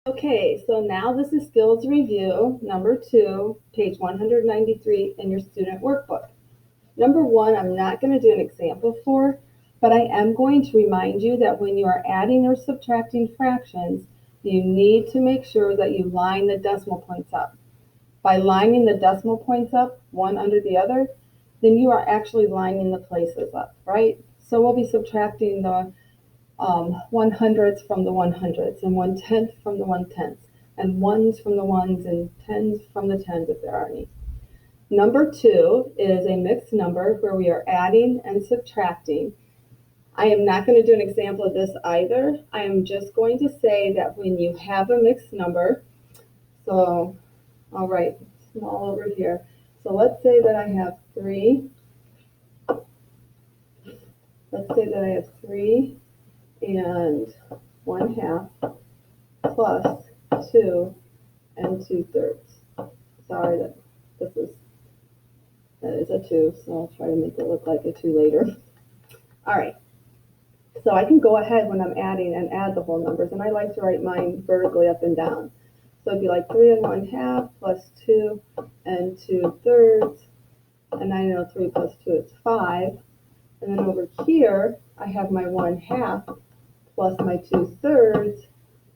Okay, so now this is skills review number 2, page 193 in your student workbook. Number 1, I'm not going to do an example for, but I am going to remind you that when you are adding or subtracting fractions, you need to make sure that you line the decimal points up. By lining the decimal points up, one under the other, then you are actually lining the places up, right? So we'll be subtracting the 100ths from the 100ths, and 1/10 from the 1/10, and ones from the ones, and tens from the tens if there are any. Number 2 is a mixed number where we are adding and subtracting. I am not going to do an example of this either. I am just going to say that when you have a mixed number, so I'll write small over here. So let's say that I have 3. Let's say that I have 3 and 1/2 plus 2 and 2/3. Sorry, that is a 2, so I'll try to make it look like a 2 later. All right, so I can go ahead when I'm adding and add the whole numbers, and I like to write mine vertically up and down. So it'd be like 3 and 1/2 plus 2 and 2/3, and I know 3 plus 2 is 5. And then over here, I have my 1/2 plus my 2/3,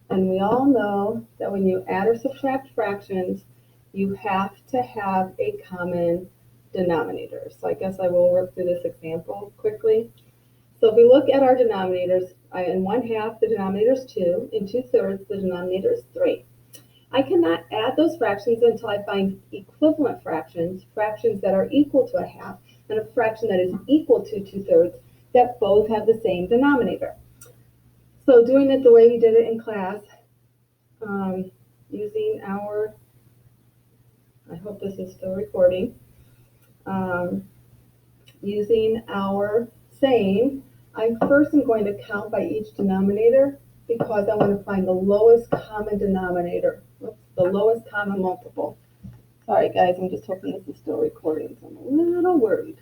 and we all know that when you add or subtract fractions, you have to have a common denominator. So I guess I will work through this example quickly. So if we look at our denominators, in 1/2 the denominator is 2, in 2/3 the denominator is 3. I cannot add those fractions until I find equivalent fractions, fractions that are equal to 1/2, and a fraction that is equal to 2/3 that both have the same denominator. So doing it the way we did it in class, using our, I hope this is still recording, using our saying, I first am going to count by each denominator because I want to find the lowest common denominator, the lowest common multiple. Sorry guys, I'm just hoping this is still recording, so I'm a little worried.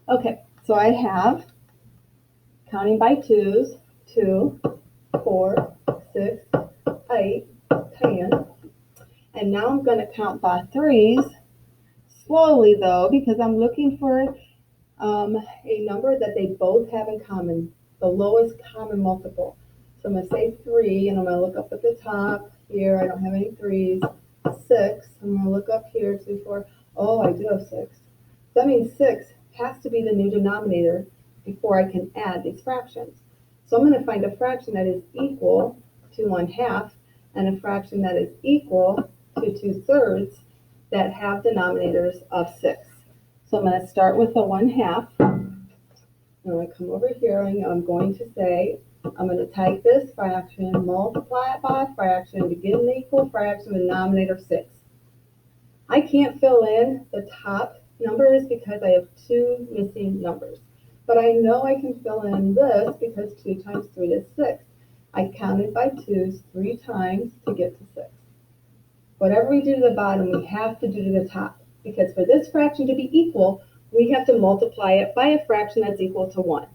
Okay, so I have, counting by twos, 2, 4, 6, 8, 10. And now I'm going to count by threes, slowly though, because I'm looking for a number that they both have in common, the lowest common multiple. So I'm going to say 3, and I'm going to look up at the top here. I don't have any 3s. 6. I'm going to look up here, 2, 4. Oh, I do have 6. So that means 6 has to be the new denominator before I can add these fractions. So I'm going to find a fraction that is equal to 1/2 and a fraction that is equal to 2/3 that have denominators of 6. So I'm going to start with the 1/2. I'm going to come over here and I'm going to say, I'm going to take this fraction, multiply it by a fraction to get an equal fraction with a denominator of 6. I can't fill in the top numbers because I have 2 missing numbers. But I know I can fill in this because 2 times 3 is 6. I counted by 2s 3 times to get to 6. Whatever we do to the bottom, we have to do to the top, because for this fraction to be equal, we have to multiply it by a fraction that's equal to 1.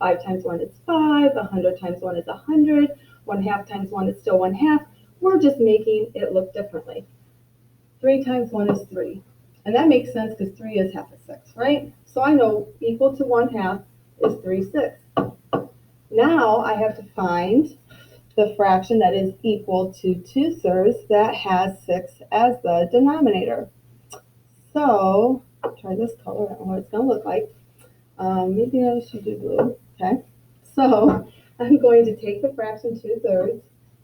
5 times 1 is 5, 100 times 1 is 100, 1/2 times 1 is still 1/2. We're just making it look differently. 3 times 1 is 3. And that makes sense because 3 is half of 6, right? So I know equal to 1/2 is 3/6. Now I have to find the fraction that is equal to 2/3 that has 6 as the denominator. So, try this color, I don't know what it's going to look like. Maybe I should do blue. Okay, so I'm going to take the fraction 2/3.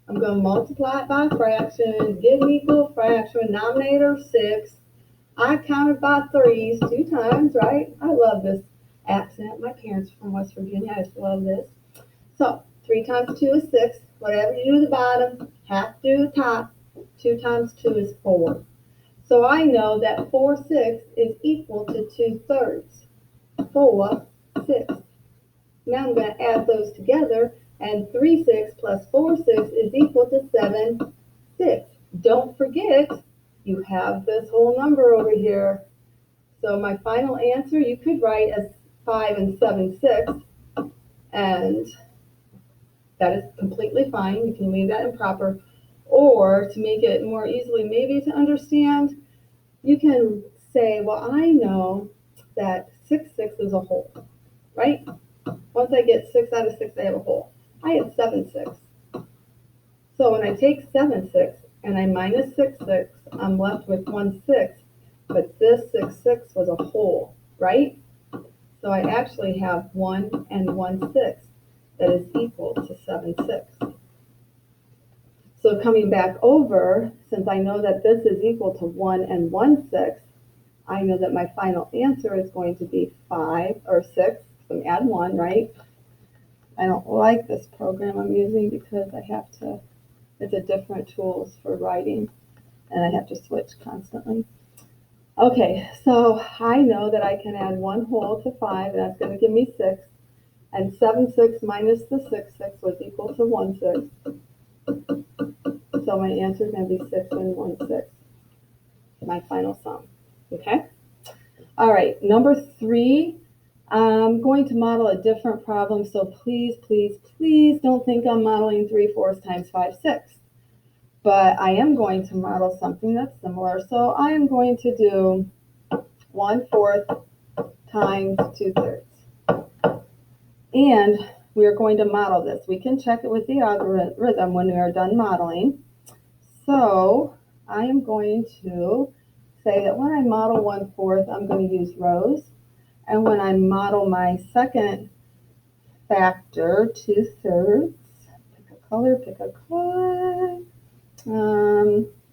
I'm going to multiply it by a fraction, get an equal fraction, denominator of 6. I counted by 3s 2 times, right? I love this accent. My parents are from West Virginia. I just love this. So 3 times 2 is 6. Whatever you do to the bottom, half do the top. 2 times 2 is 4. So I know that 4/6 is equal to 2/3. 4/6. Now I'm going to add those together, and 3/6 plus 4/6 is equal to 7/6. Don't forget, you have this whole number over here. So my final answer you could write as 5 and 7/6, and that is completely fine. You can leave that in proper Or to make it more easily maybe to understand, you can say, well, I know that 6, 6 is a whole, right? Once I get 6 out of 6, I have a whole. I had 7, 6. So when I take 7, 6 and I minus 6, 6, I'm left with 1, 6. But this 6, 6 was a whole, right? So I actually have 1 and 1, 6 that is equal to 7, 6. So coming back over, since I know that this is equal to 1 and 1, 6, I know that my final answer is going to be 5 or 6. So add 1, right? I don't like this program I'm using because I have to, it's a different tools for writing and I have to switch constantly. Okay, so I know that I can add 1 whole to 5, and that's going to give me 6. And 7, 6 minus the 6, 6 was equal to 1, 6. So my answer is going to be 6 and 1, 6. My final sum. Okay? All right, number 3. I'm going to model a different problem, so please, please, please don't think I'm modeling 3/4 times 5, 6. But I am going to model something that's similar. So I am going to do 1/4 times 2/3. And we're going to model this. We can check it with the algorithm when we are done modeling. So I am going to say that when I model 1/4, I'm going to use rows. And when I model my second factor, 2/3, pick a color,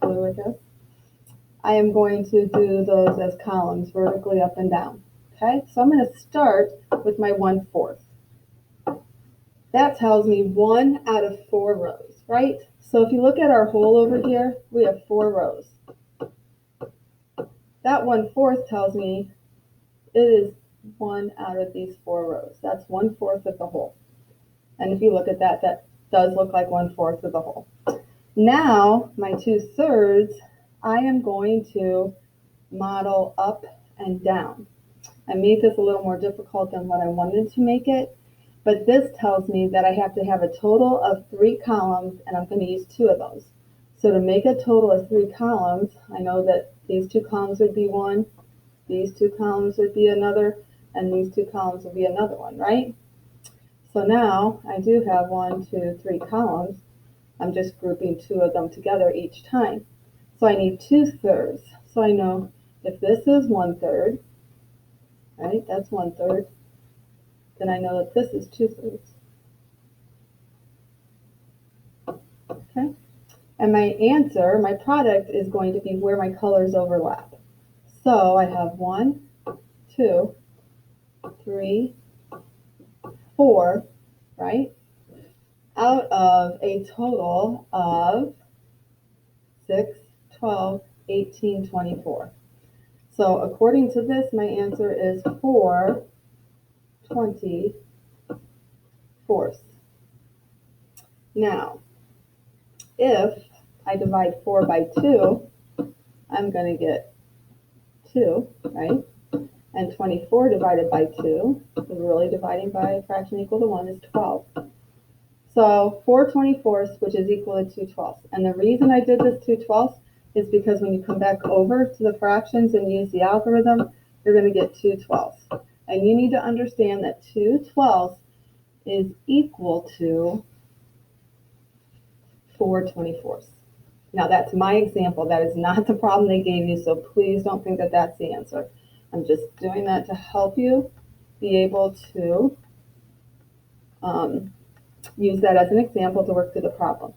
blue, I guess. I am going to do those as columns, vertically up and down. Okay, so I'm going to start with my 1/4. That tells me 1 out of 4 rows, right? So if you look at our whole over here, we have 4 rows. That 1/4 tells me it is 1 out of these 4 rows. That's 1/4 of the whole. And if you look at that, that does look like 1/4 of the whole. Now, my 2/3, I am going to model up and down. I made this a little more difficult than what I wanted to make it, but this tells me that I have to have a total of 3 columns, and I'm going to use 2 of those. So to make a total of 3 columns, I know that these 2 columns would be one, these 2 columns would be another, and these 2 columns would be another one, right? So now I do have 1, 2, 3 columns. I'm just grouping 2 of them together each time. So I need 2/3. So I know if this is 1/3, right, that's 1/3, then I know that this is 2/3. Okay? And my answer, my product, is going to be where my colors overlap. So I have 1, 2, 3, 4, right? Out of a total of 6, 12, 18, 24. So according to this, my answer is 4/24. Now, if I divide 4 by 2, I'm going to get 2, right? And 24 divided by 2, is really dividing by a fraction equal to 1, is 12. So 4/24, which is equal to 2/12. And the reason I did this 2/12 is because when you come back over to the fractions and use the algorithm, you're going to get 2/12. And you need to understand that 2/12 is equal to 4/24. Now that's my example. That is not the problem they gave you, so please don't think that that's the answer. I'm just doing that to help you be able to use that as an example to work through the problem.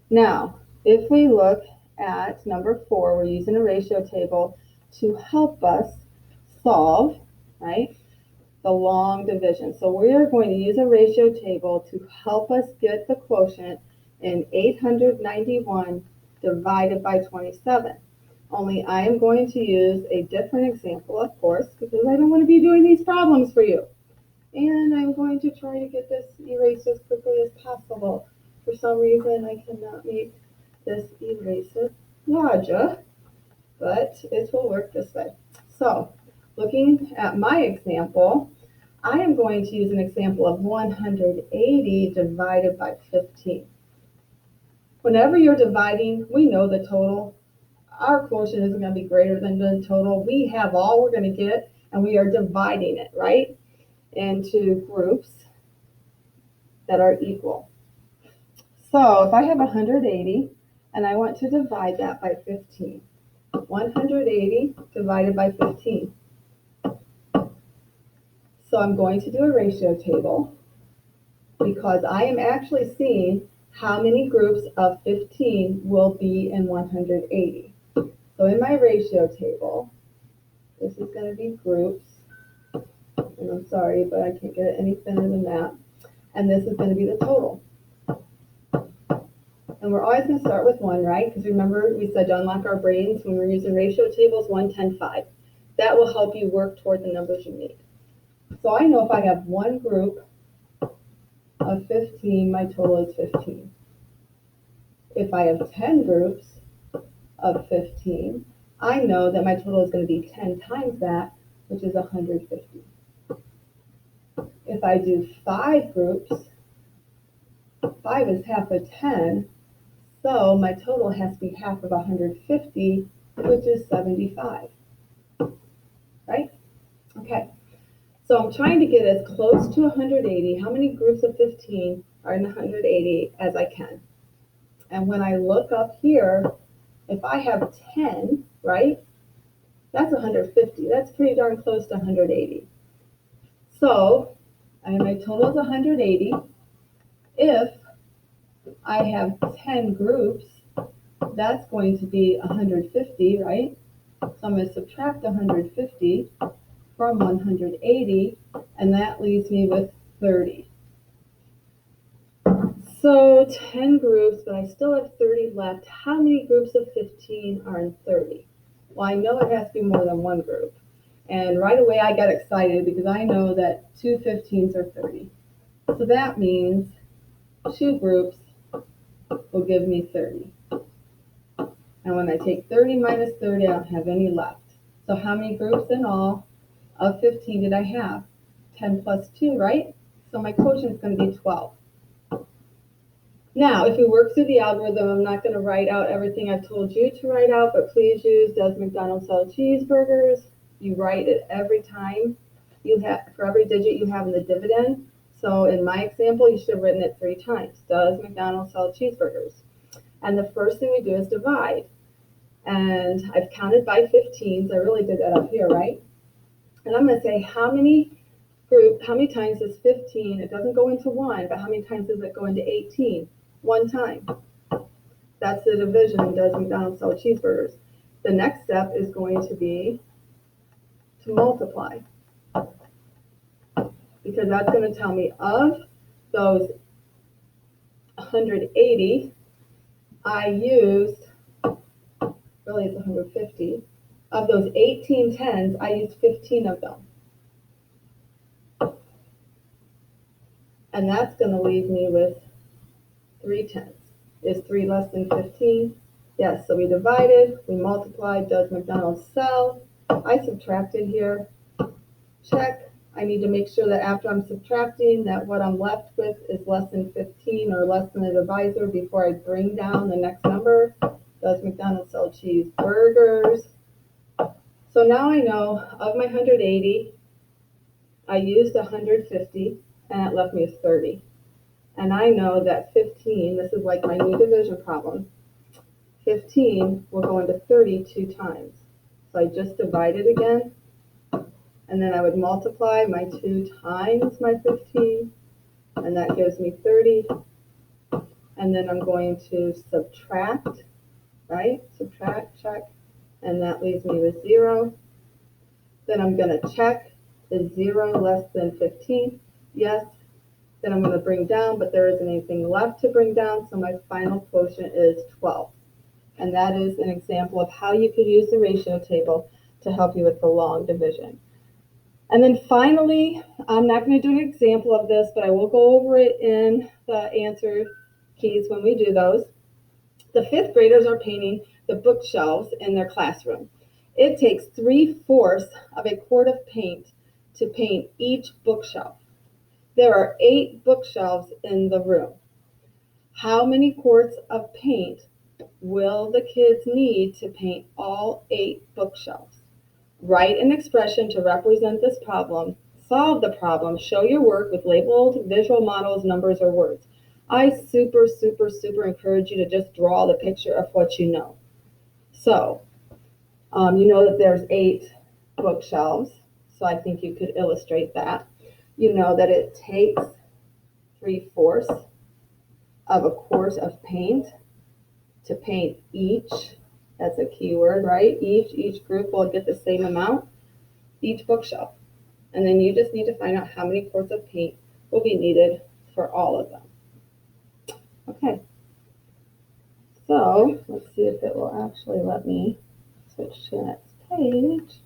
Now, if we look at number 4, we're using a ratio table to help us solve, right, the long division. So we are going to use a ratio table to help us get the quotient in 891 divided by 27. Only I am going to use a different example, of course, because I don't want to be doing these problems for you. And I'm going to try to get this erased as quickly as possible. For some reason, I cannot make this erase it larger, but it will work this way. So, looking at my example, I am going to use an example of 180 divided by 15. Whenever you're dividing, we know the total. Our quotient isn't going to be greater than the total. We have all we're going to get, and we are dividing it, right, into groups that are equal. So if I have 180 and I want to divide that by 15, 180 divided by 15. So I'm going to do a ratio table because I am actually seeing how many groups of 15 will be in 180. So in my ratio table, this is going to be groups, and I'm sorry, but I can't get it any thinner than that. And this is going to be the total. And we're always going to start with 1, right? Because remember, we said to unlock our brains when we're using ratio tables, 1, 10, 5. That will help you work toward the numbers you need. So I know if I have one group of 15, my total is 15. If I have 10 groups of 15, I know that my total is going to be 10 times that, which is 150. If I do 5 groups, 5 is half of 10, so my total has to be half of 150, which is 75. Right? Okay. So I'm trying to get as close to 180, how many groups of 15 are in 180 as I can. And when I look up here, if I have 10, right, that's 150. That's pretty darn close to 180. So my total is 180. If I have 10 groups, that's going to be 150, right? So I'm going to subtract 150 from 180, and that leaves me with 30. So 10 groups, but I still have 30 left. How many groups of 15 are in 30? Well, I know it has to be more than one group. And right away I got excited because I know that 2 15s are 30. So that means 2 groups will give me 30. And when I take 30 minus 30, I don't have any left. So how many groups in all of 15 did I have? 10 plus 2, right? So my quotient is going to be 12. Now, if we work through the algorithm, I'm not going to write out everything I've told you to write out, but please use does McDonald's sell cheeseburgers? You write it every time you have, for every digit you have in the dividend. So in my example, you should have written it 3 times. Does McDonald's sell cheeseburgers? And the first thing we do is divide. And I've counted by 15s. I really did that up here, right? And I'm going to say how many times is 15? It doesn't go into 1, but how many times does it go into 18? 1 time. That's the division in does McDonald's sell cheeseburgers. The next step is going to be to multiply. Because that's going to tell me of those 180, I used, really it's 150, of those 18 tens, I used 15 of them. And that's going to leave me with 3 tens. Is 3 less than 15? Yes, so we divided, we multiplied, does McDonald's sell? I subtracted here, check. I need to make sure that after I'm subtracting that what I'm left with is less than 15 or less than the divisor before I bring down the next number. Does McDonald's sell cheeseburgers? So now I know of my 180, I used 150 and it left me with 30. And I know that 15, this is like my new division problem, 15 will go into 32 times. So I just divide it again, and then I would multiply my 2 times my 15, and that gives me 30. And then I'm going to subtract, right? Subtract, check, and that leaves me with 0. Then I'm going to check, is 0 less than 15? Yes. Then I'm going to bring down, but there isn't anything left to bring down, so my final quotient is 12. And that is an example of how you could use the ratio table to help you with the long division. And then finally, I'm not going to do an example of this, but I will go over it in the answer keys when we do those. The 5th graders are painting the bookshelves in their classroom. It takes 3/4 of a quart of paint to paint each bookshelf. There are 8 bookshelves in the room. How many quarts of paint will the kids need to paint all 8 bookshelves? Write an expression to represent this problem. Solve the problem. Show your work with labeled visual models, numbers, or words. I super encourage you to just draw the picture of what you know. So, you know that there's 8 bookshelves, so I think you could illustrate that. You know that it takes 3/4 of a quart of paint to paint each. That's a key word, right? Each group will get the same amount, each bookshelf. And then you just need to find out how many quarts of paint will be needed for all of them. Okay, so let's see if it will actually let me switch to the next page.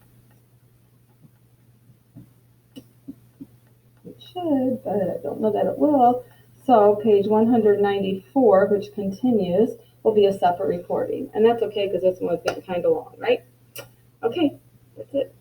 It should, but I don't know that it will. So page 194, which continues, will be a separate recording. And that's okay because this one was getting kind of long, right? Okay, that's it.